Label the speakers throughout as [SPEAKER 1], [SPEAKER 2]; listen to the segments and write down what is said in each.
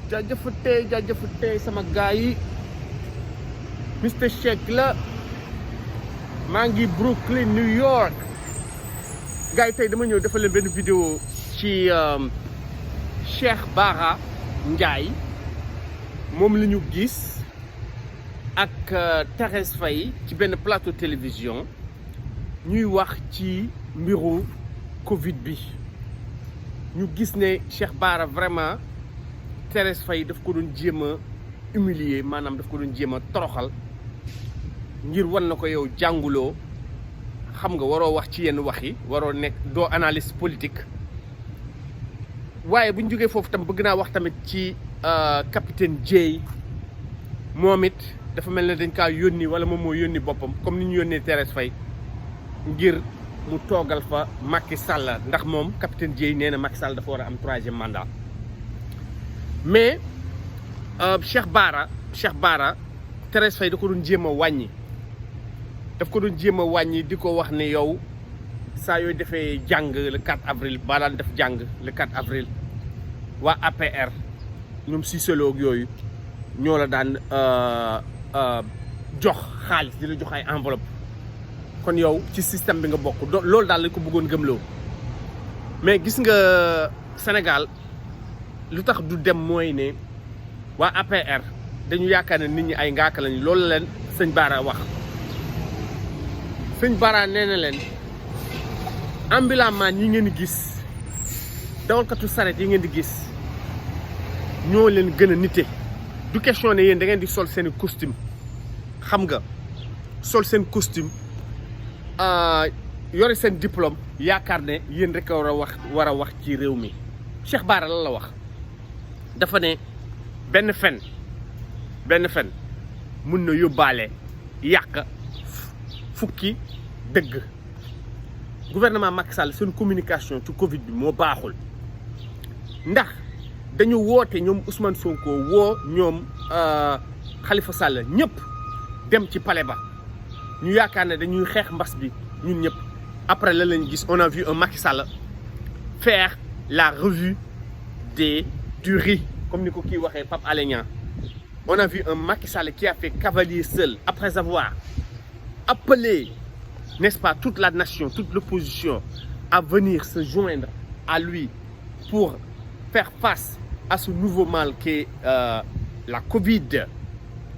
[SPEAKER 1] jaajëfatee sama gars yi Mister Shake la maa ngi Brooklyn New York gars yi tey dama ñëw defal leen benn vidéo ci Cheikh Bara Ndiaye moom la ñu gis ak Thérèse Faye ci benn plateau télévision ñuy wax ci mbiru Covid bi ñu gis ne Cheikh Bara vraiment Thérèse Faye daf ko doon jéem a humilier maanaam daf ko doon jéem a toroxal ngir wan na ko yow jànguloo xam nga waroo wax ci yenn wax yi waroo nekk doo analyste politique waaye bu ñu jógee foofu tam bëgg naa wax tamit ci capitaine Dièye moom it dafa mel ne dañ kaa yónni wala moom moo yónni boppam comme ni ñu yónnee Thérèse Faye ngir mu toogal fa Macky Sall ndax moom capitaine Dièye nee na Macky Sall dafa war a am 3e mandat mais Cheikh Bara Thérèse Faye da ko doon jéem a wàññi daf ko doon jéem a wàññi di ko wax ne yow saa yooyu defee jàng le 4 avril ba daan def jàng le 4 avril waa APR ñoom Cissé Lo ak yooyu ñoo la daan jox xaalis di la jox ay enveloppe kon yow ci système bi nga bokk loolu daal lañ ko bëggoon gëmloo mais gis nga Sénégal lu tax du dem mooy ne waa APR dañu yaakaar ne nit ñi ay ngaaka lañ loolu leen sëñ Bara wax sëñ Bara nee na leen ambulances yi ngeen di gis dawalkatu saret yi ngeen di gis ñoo leen gën a nite du question ne yéen da ngeen di sol seen costume xam nga sol seen costume yore seen diplôme yaakaar ne yéen rek a war a wax ci réew mi Cheikh Bara lan la wax dafa ne benn fen mun na yóbbaale yàq fukki dëgg gouvernement Macky Sall seen communication ci Covid bi moo baaxul ndax dañu woote ñoom Ousmane Sonko woo ñoom Khalifa Sall ñëpp dem ci palais ba ñu yaakaar ne dañuy xeex mbas bi ñun ñëpp après la lañ gis on a vu un Macky Sall faire la revue du riz comme ni ko kii waxee Pape Alé Niang on a vu un Macky Sall qui a fait cavalier seul après avoir appelé, n'est-ce pas, toute la nation, toute l'opposition à venir se joindre à lui pour faire face à ce nouveau mal qu'est la Covid.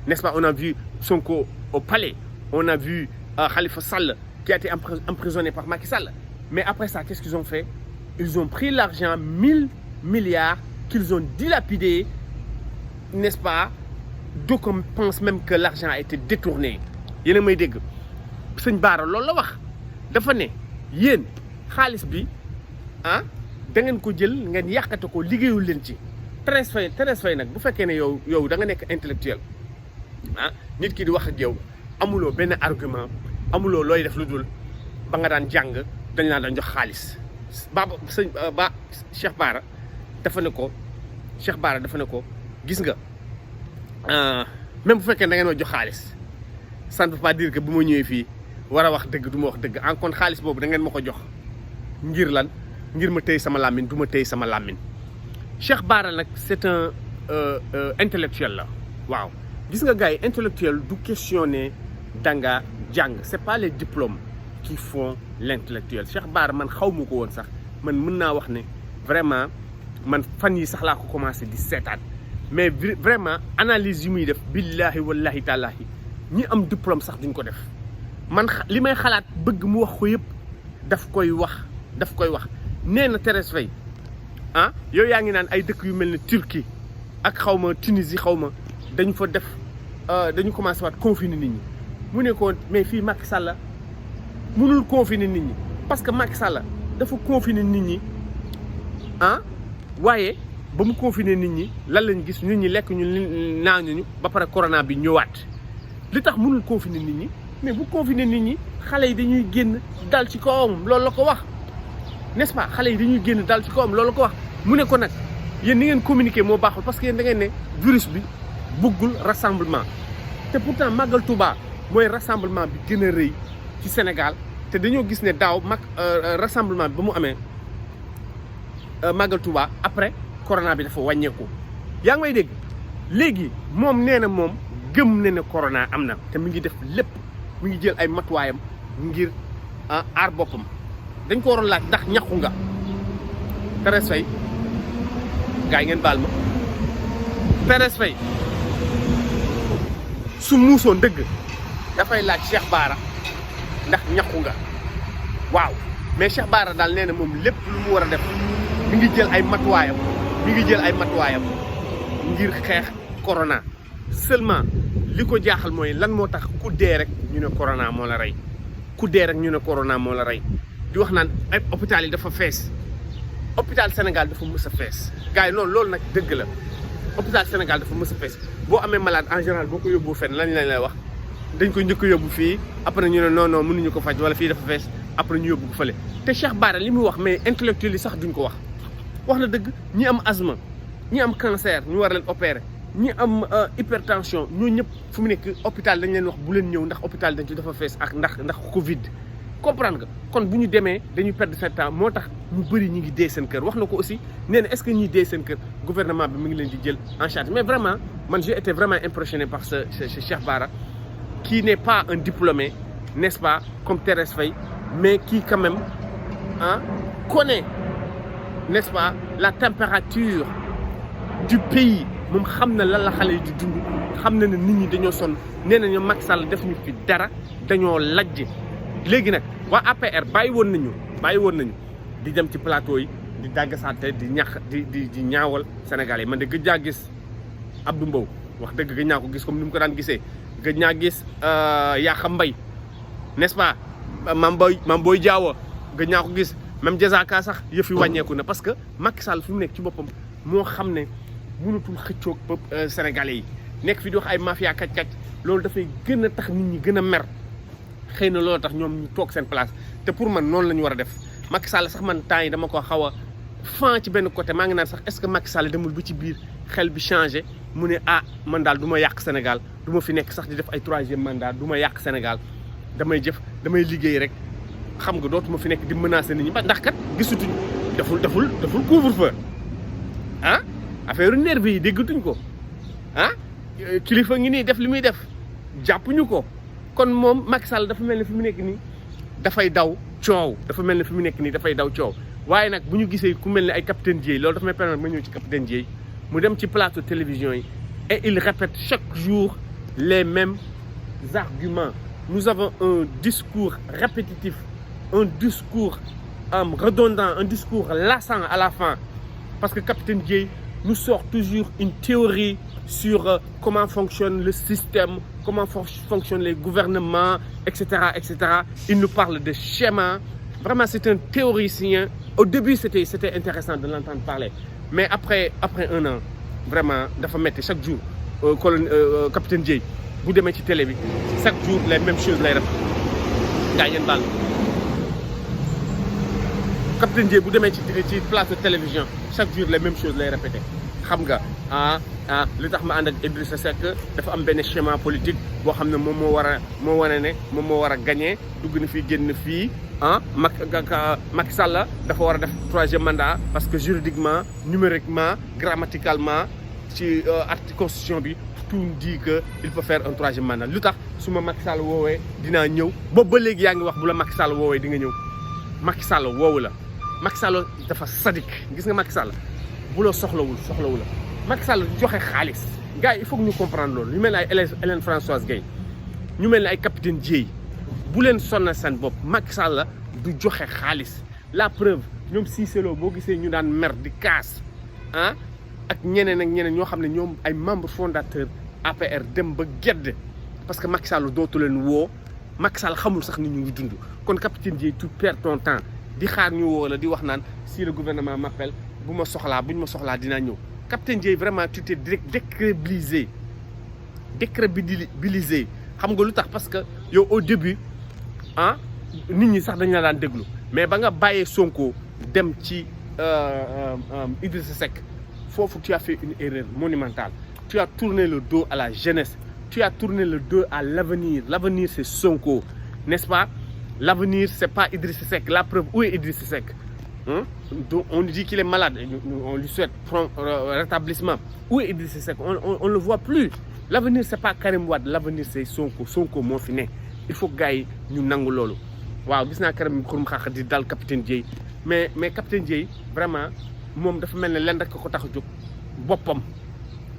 [SPEAKER 1] N'est-ce pas, on a vu Sonko au palais, on a vu Khalifa Sall qui a été emprisonné par Macky Sall. Mais après ça, qu'est-ce qu'ils ont fait? Ils ont pris l'argent, 1000 milliards qu'ils ont dilapidé, n'est-ce pas? D'aucuns pensent même que l'argent a été détourné. Yéen a may dégg sëñ Bara loolu la wax dafa ne yéen xaalis bi da ngeen ko jël ngeen yàqate ko liggéeyul leen ci Thérèse Faye nag bu fekkee ne yow da nga nekk intellectuel nit ki di wax ak yow amuloo benn argument amuloo looy def lu dul ba nga daan jàng dañ laa daan jox xaalis Cheikh Bara dafa ne ko gis nga même bu fekkee da ngeen ma jox xaalis ça ne veut pas dire que bu ma ñëwee fii war a wax dëgg du ma wax dëgg en compte xaalis boobu da ngeen ma ko jox ngir lan ngir ma téye sama làmmiñ du ma téye sama làmmiñ Cheikh Bara nag c'est un intellectuel la waaw gis nga gars yi intellectuel du questionner danga jàng c'est pas les diplômes qui font l'intellectuel Cheikh Bara man xaw ma ko woon sax man mën naa wax ne vraiment man fan yi sax laa ko commencé di seetaan mais vraiment analyse yi muy def billahi wallahi taalahi ñi am diplôme sax duñ ko def man li may xalaat bëgg mu wax ko yëpp daf koy wax nee na Thérèse Faye yow yaa ngi naan ay dëkk yu mel ne Turquie ak xaw ma Tunisie xaw ma dañu fa def dañu commencé waat confiner nit ñi mu ne ko mais fii Macky Sall mënul confiner nit ñi parce que Macky Sall dafa confiner nit ñi waaye ba mu confiner nit ñi lan lañ gis nit ñi lekk ñu naanuñu ba pare corona bi ñëwaat li tax mënul confiner nit ñi mais bu confiner nit ñi xale yi dañuy génn dal ci kawam loolu la ko wax n'est-ce pas xale yi dañuy génn dal ci kawam loolu la ko wax mu ne ko nag yéen ni ngeen communiquer moo baaxul parce que yéen da ngeen ne virus bi bëggul rassemblement te pourtant Magal Touba mooy rassemblement bi gën a rëy ci Sénégal te dañoo gis ne daaw rassemblement bi ba mu amee Magal Touba après corona bi dafa wàññeeku yaa ngi may dégg léegi moom nee na moom gëm na ne corona am na te mi ngi def lépp mi ngi jël ay matuwaayam ngir aar boppam dañ ko waroon laaj ndax ñàkku nga Thérèse Faye gars yi ngeen baal ma Thérèse Faye su muusoon dëgg dafay laaj Cheikh Bara ndax ñàkku nga waaw mais Cheikh Bara daal nee na moom lépp lu mu war a def mi ngi jël ay matuwaayam ngir xeex corona seulement li ko jaaxal mooy lan moo tax ku dee rek ñu ne corona moo la rey ku dee rek ñu ne corona moo la rey di wax naan ay hôpital yi dafa fees hôpital Sénégal dafa mës a fees gars yi loolu nag dëgg la hôpital Sénégal dafa mës a fees boo amee malade en général boo ko yóbbu fenn lañ lay wax dañ koy njëkk a yóbbu fii après ñu ne non mënuñu ko faj wala fii dafa fees après ñu yóbbu ko fële te Cheikh Bara li muy wax mais intellectuel yi sax duñ ko wax na dëgg ñi am asthme ñi am cancer ñu war leen opérer ñi am hypertension ñoo ñëpp fu mu nekk hôpital dañ leen wax bu leen ñëw ndax hôpital dañ ci dafa fees ak ndax Covid comprendre nga kon bu ñu demee dañuy perdre seen temps moo tax ñu bëri ñi ngi dee seen kër wax na ko aussi nee na est-ce que ñiy dee seen kër gouvernement bi mi ngi leen di jël en charge mais vraiment man j'ai été vraiment impressionné par ce Cheikh Bara qui n'est pas un diplômé n'est-ce pas comme Thérèse Faye mais qui quand même connaît n'est-ce pas la température du pays moom xam na lan la xale yi di dund xam na ne nit ñi dañoo sonn nee nañu Macky Sall def ñu fi dara dañoo lajj léegi nag waa APR bàyyi woon nañu di dem ci plateau yi di dàggasaate di ñax di ñaawal Sénégal yi man de gëj naa gis Abdou Mbow wax dëgg gëj naa ko gis comme ni mu ko daan gisee gëj naa gis Yakham Mbaye n'est-ce pas Mame Boye Diao gëj naa ko gis même Diazaka sax yëf yi wàññeeku na parce que Macky Sall fi mu nekk ci boppam moo xam ne mënatul xëccoog Sénégalais yi nekk fi di wax ay mafia kàcc-kàcc loolu dafay gën a tax nit ñi gën a mer xëy na loolu tax ñoom ñu toog seen place te pour man noonu la ñu war a def Macky Sall sax man temps yi dama ko xaw a fan ci benn côté maa ngi naan sax est-ce que Macky Sall demul ba ci biir xel bi changé mu ne man daal du ma yàq Sénégal du ma fi nekk sax di def ay troisième mandat du ma yàq Sénégal damay liggéey rek xam nga dootuma fi nekk di menacer nit ñi ba ndax kat gisatuñ deful couvre-feu affaire nervi yi déggatuñ ko kilifa ngi nii def li muy def jàppuñu ko kon moom Macky Sall dafa mel ni fi mu nekk nii dafay daw coow waaye nag bu ñu gisee ku mel ni ay capitaine Dièye loolu dafa may permettre ma ñëw ci capitaine Dièye mu dem ci plateau télévision yi et il répète chaque jour les mêmes arguments nous avons un discours répétitif un discours redondant un discours lassant à la fin parce que capitaine Dièye nous sort toujours une théorie sur comment fonctionne le système, comment fonctionnent les gouvernements, etc., etc. Il nous parle de schéma. Vraiment, c'est un théoricien. Au début, c'était intéressant de l'entendre parler. Mais après un an, vraiment, dafa metti chaque jour, capitaine Dièye, vous demee ci télé bi, chaque jour, les mêmes choses lay def. Gaa ngeen baal. Capitaine Dièye bu demee ci place de télévision chaque jour les mêmes choses lay répété xam nga li tax ma ànd ak Idrissa Seck dafa am benn schéma politique boo xam ne moom moo war a gagné dugg na fii génn fii Macky Sall dafa war a def troisième mandat parce que juridiquement numériquement grammaticalement ci article constitution bi tout dit que il peut faire un troisième mandat lu tax su ma Macky Sall woowee dinaa ñëw boobu ba léegi yaa ngi wax bu la Macky Sall woowee di nga ñëw Macky Sall woowu la Macky Sall dafa sadik gis nga Macky Sall bu la soxlawul la Macky Sall joxe xaalis gars yi il faut que ñu comprendre loolu ñu mel ni ay Hélène Françoise Gaye ñu mel ni ay capitaine Dièye bu leen sonnal seen bopp Macky Sall du joxe xaalis la preuve ñoom Cissé Lo boo gisee ñu daan mer di kaas ak ñeneen ñoo xam ne ñoom ay membre fondateur APR dem ba gedd parce que Macky Sall dootu leen woo Macky Sall xamul sax ni ñu ngi dund kon capitaine Dièye tu perds ton temps di xaar ñu woo la di wax naan si le gouvernement m'appelle bu ñu ma soxlaa dinaa ñëw capitaine Dièye vraiment tu t'es décrédibilisé xam nga lu tax parce que yow au début nit ñi sax dañ la daan déglu mais ba nga bàyyee Sonko dem ci Idrissa Seck foofu tu as fait une erreur monumentale tu as tourné le dos à la jeunesse tu as tourné le dos à l'avenir c'est Sonko n'est-ce pas l'avenir c'est pas Idrissa Seck la preuve où est Idrissa Seck Hein? On dit qu'il est malade, on lui souhaite prompt rétablissement. Où est Idrissa Seck? On ne le voit plus. L'avenir, ce n'est pas Karim Wade, l'avenir, c'est Sonko. Sonko moo fi ne. Il faut que gars yi ñu nangu loolu. Waaw gis naa Karim Xurum Xax di dal capitaine Dièye mais capitaine Dièye vraiment moom dafa mel ne lenn rek ko tax a jóg boppam.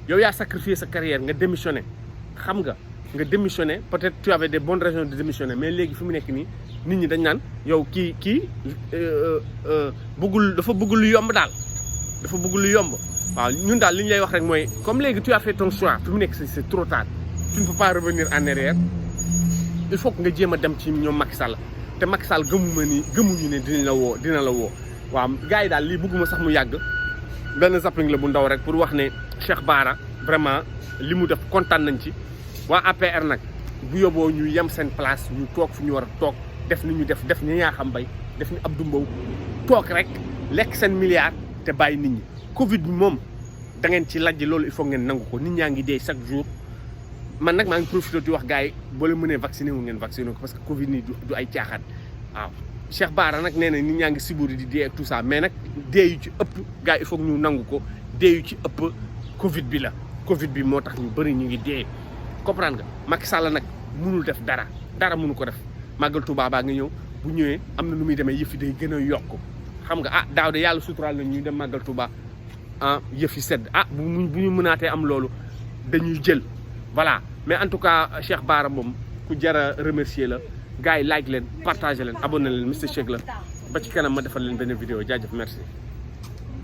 [SPEAKER 1] Yow yaa sacrifié sa carrière nga démissionné xam nga démissionné peut-être tu avais des bonnes raisons de démissionner mais léegi fi mu nekk nii nit ñi dañ naan yow kii bëggul dafa bëgg lu yomb daal dafa bëgg lu yomb waaw ñun daal li ñu lay wax rek mooy comme léegi tu as fait ton choix fi mu nekk c'est trop tard tu ne peux pas revenir en arrière il faut que nga jéem a dem ci ñoom Macky Sall te Macky Sall gëmuñu ne dina la woo waaw gars yi daal lii bëgguma sax mu yàgg benn zapping la bu ndaw rek pour wax ne Cheikh Bara vraiment li mu def kontaan nañ ci waa APR nag bu yóbboo ñu yem seen place ñu toog fu ñu war a toog def ni ñu def ni yaa xam bay def ni Abdou Mbow toog rek lekk seen milliard te bàyyi nit ñi Covid bi moom da ngeen ci lajj loolu il faut ngeen nangu ko nit ñaa ngi dee chaque jour man nag maa ngi profité di wax gars yi boo leen mënee vacciné wu ngeen vacciné ko parce que Covid nii du ay caaxaan waaw Cheikh Bara nag nee na nit ñaa ngi siburi di dee ak tout ça mais nag dee yu ci ëpp gars yi il faut que ñu nangu ko dee yu ci ëpp Covid bi la Covid bi moo tax ñu bëri ñu ngi dee comprendre nga Macky Sall nag mënul def dara mënu ko def màggal Touba baa nga ñëw bu ñëwee am na nu muy demee yëf yi day gën a yokk xam nga daaw de yàlla suturaal na ñuy dem màggal Touba yëf yi sedd bu ñu mënaatee am loolu dañuy jël voilà mais en tout cas Cheikh Bara moom ku jara remercier la gars yi like leen partager leen abonné leen Mister Shake la ba ci kanam ma defal leen benn vidéo jaajëf merci